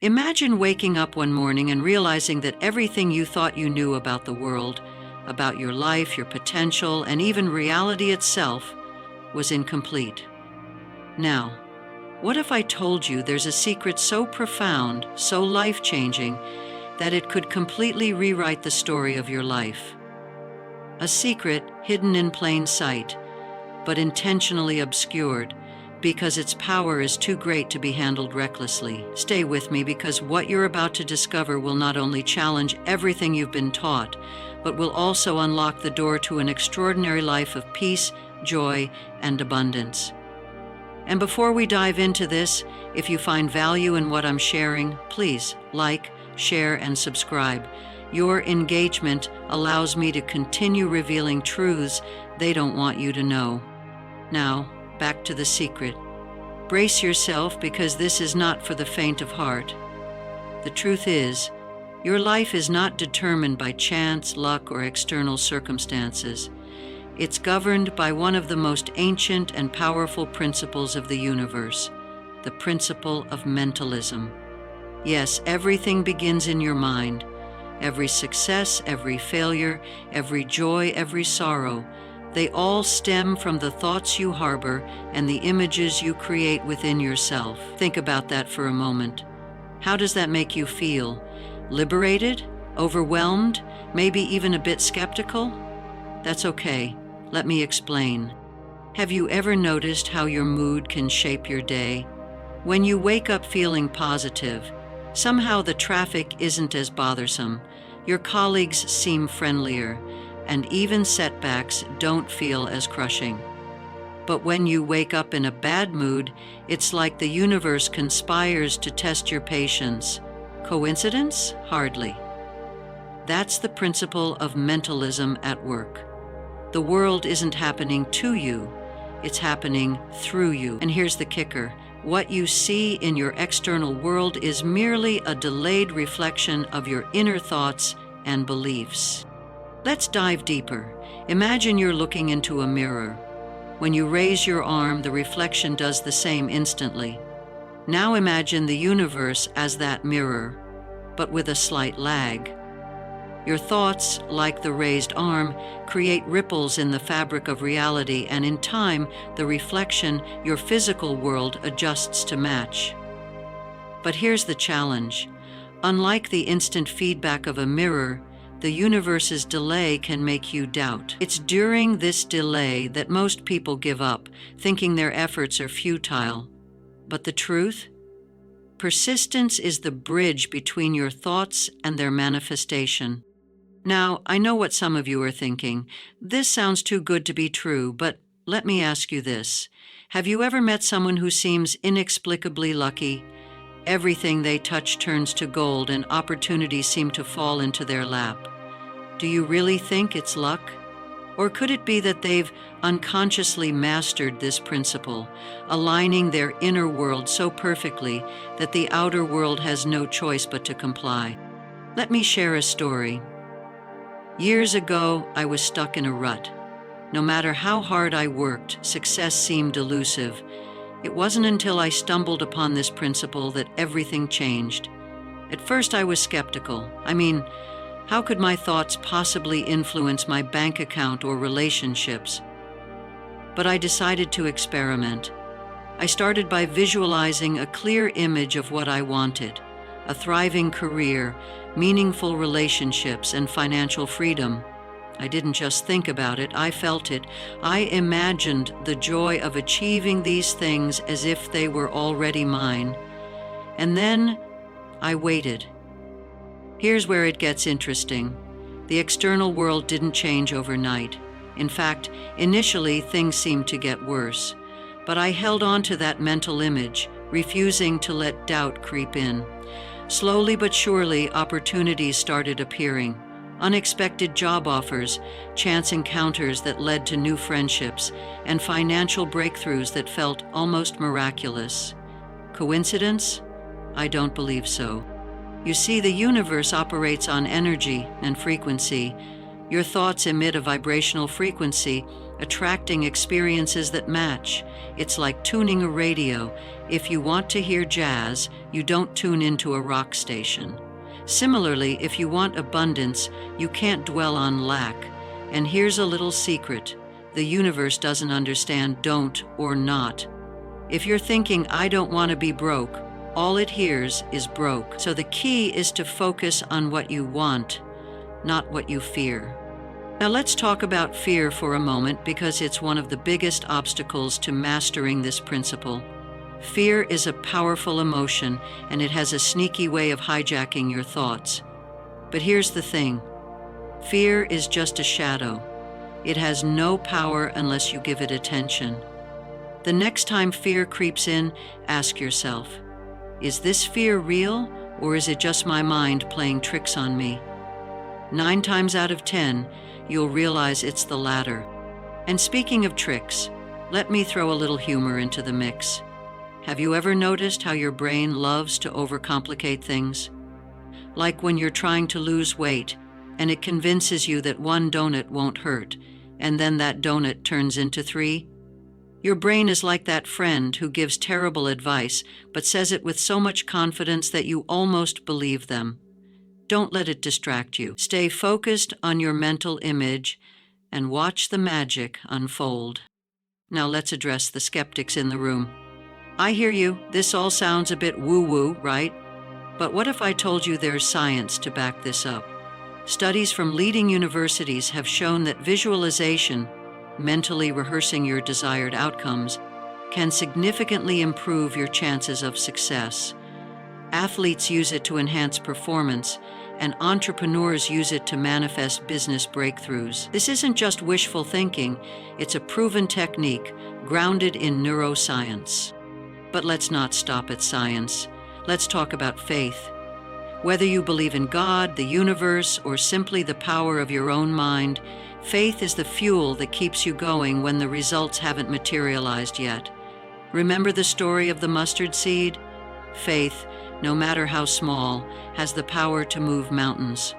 Imagine waking up one morning and realizing that everything you thought you knew about the world, about your life, your potential, and even reality itself, was incomplete. Now, what if I told you there's a secret so profound, so life-changing, that it could completely rewrite the story of your life? A secret hidden in plain sight, but intentionally obscured, because its power is too great to be handled recklessly. Stay with me, because what you're about to discover will not only challenge everything you've been taught, but will also unlock the door to an extraordinary life of peace, joy, and abundance. And before we dive into this, if you find value in what I'm sharing, please like, share, and subscribe. Your engagement allows me to continue revealing truths they don't want you to know. Now, back to the secret. Brace yourself, because this is not for the faint of heart. The truth is, your life is not determined by chance, luck, or external circumstances. It's governed by one of the most ancient and powerful principles of the universe, the principle of mentalism. Yes, everything begins in your mind. Every success, every failure, every joy, every sorrow, they all stem from the thoughts you harbor and the images you create within yourself. Think about that for a moment. How does that make you feel? Liberated? Overwhelmed? Maybe even a bit skeptical? That's okay. Let me explain. Have you ever noticed how your mood can shape your day? When you wake up feeling positive, somehow the traffic isn't as bothersome, your colleagues seem friendlier, and even setbacks don't feel as crushing. But when you wake up in a bad mood, it's like the universe conspires to test your patience. Coincidence? Hardly. That's the principle of mentalism at work. The world isn't happening to you, it's happening through you. And here's the kicker. What you see in your external world is merely a delayed reflection of your inner thoughts and beliefs. Let's dive deeper. Imagine you're looking into a mirror. When you raise your arm, the reflection does the same instantly. Now imagine the universe as that mirror, but with a slight lag. Your thoughts, like the raised arm, create ripples in the fabric of reality, and in time, the reflection, your physical world, adjusts to match. But here's the challenge. Unlike the instant feedback of a mirror, the universe's delay can make you doubt. It's during this delay that most people give up, thinking their efforts are futile. But the truth? Persistence is the bridge between your thoughts and their manifestation. Now, I know what some of you are thinking. This sounds too good to be true, but let me ask you this. Have you ever met someone who seems inexplicably lucky? Everything they touch turns to gold, and opportunities seem to fall into their lap. Do you really think it's luck? Or could it be that they've unconsciously mastered this principle, aligning their inner world so perfectly that the outer world has no choice but to comply? Let me share a story. Years ago, I was stuck in a rut. No matter how hard I worked, success seemed elusive. It wasn't until I stumbled upon this principle that everything changed. At first, I was skeptical. How could my thoughts possibly influence my bank account or relationships? But I decided to experiment. I started by visualizing a clear image of what I wanted: a thriving career, meaningful relationships, and financial freedom. I didn't just think about it, I felt it. I imagined the joy of achieving these things as if they were already mine. And then I waited. Here's where it gets interesting. The external world didn't change overnight. In fact, initially things seemed to get worse. But I held on to that mental image, refusing to let doubt creep in. Slowly but surely, opportunities started appearing. Unexpected job offers, chance encounters that led to new friendships, and financial breakthroughs that felt almost miraculous. Coincidence? I don't believe so. You see, the universe operates on energy and frequency. Your thoughts emit a vibrational frequency, attracting experiences that match. It's like tuning a radio. If you want to hear jazz, you don't tune into a rock station. Similarly, if you want abundance, you can't dwell on lack. And here's a little secret. The universe doesn't understand don't or not. If you're thinking, I don't want to be broke, all it hears is broke. So the key is to focus on what you want, not what you fear. Now let's talk about fear for a moment, because it's one of the biggest obstacles to mastering this principle. Fear is a powerful emotion, and it has a sneaky way of hijacking your thoughts. But here's the thing. Fear is just a shadow. It has no power unless you give it attention. The next time fear creeps in, ask yourself, is this fear real, or is it just my mind playing tricks on me? 9 times out of 10, you'll realize it's the latter. And speaking of tricks, let me throw a little humor into the mix. Have you ever noticed how your brain loves to overcomplicate things? Like when you're trying to lose weight, and it convinces you that 1 donut won't hurt, and then that donut turns into 3? Your brain is like that friend who gives terrible advice, but says it with so much confidence that you almost believe them. Don't let it distract you. Stay focused on your mental image and watch the magic unfold. Now let's address the skeptics in the room. I hear you. This all sounds a bit woo-woo, right? But what if I told you there's science to back this up? Studies from leading universities have shown that visualization, mentally rehearsing your desired outcomes, can significantly improve your chances of success. Athletes use it to enhance performance, and entrepreneurs use it to manifest business breakthroughs. This isn't just wishful thinking, it's a proven technique grounded in neuroscience. But let's not stop at science. Let's talk about faith. Whether you believe in God, the universe, or simply the power of your own mind, faith is the fuel that keeps you going when the results haven't materialized yet. Remember the story of the mustard seed? Faith, no matter how small, has the power to move mountains.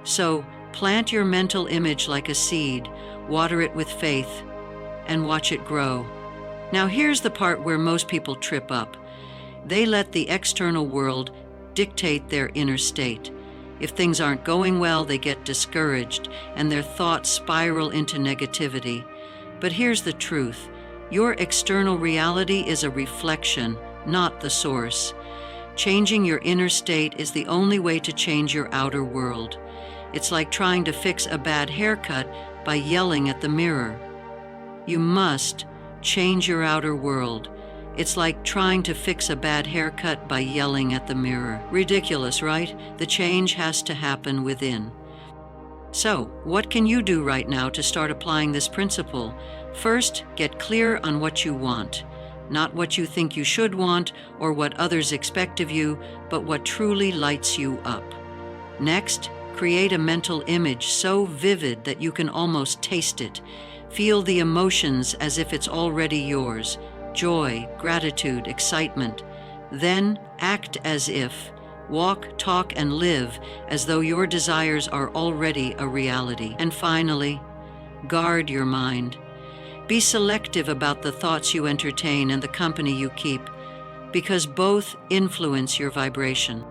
So, plant your mental image like a seed, water it with faith, and watch it grow. Now here's the part where most people trip up. They let the external world dictate their inner state. If things aren't going well, they get discouraged, and their thoughts spiral into negativity. But here's the truth. Your external reality is a reflection, not the source. Changing your inner state is the only way to change your outer world. It's like trying to fix a bad haircut by yelling at the mirror. You must change your outer world. It's like trying to fix a bad haircut by yelling at the mirror. Ridiculous, right? The change has to happen within. So, what can you do right now to start applying this principle? First, get clear on what you want. Not what you think you should want or what others expect of you, but what truly lights you up. Next, create a mental image so vivid that you can almost taste it. Feel the emotions as if it's already yours. Joy, gratitude, excitement. Then act as if. Walk, talk, and live as though your desires are already a reality. And finally, guard your mind. Be selective about the thoughts you entertain and the company you keep, because both influence your vibration.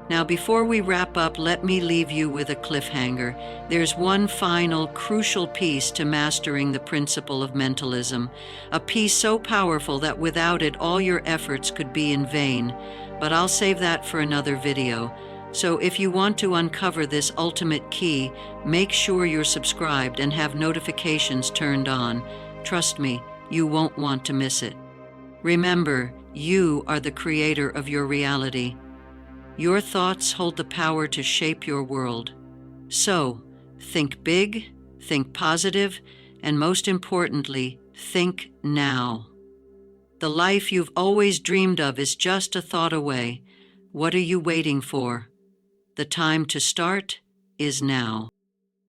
Now, before we wrap up, let me leave you with a cliffhanger. There's one final, crucial piece to mastering the principle of mentalism, a piece so powerful that without it, all your efforts could be in vain. But I'll save that for another video. So if you want to uncover this ultimate key, make sure you're subscribed and have notifications turned on. Trust me, you won't want to miss it. Remember, you are the creator of your reality. Your thoughts hold the power to shape your world. So, think big, think positive, and most importantly, think now. The life you've always dreamed of is just a thought away. What are you waiting for? The time to start is now.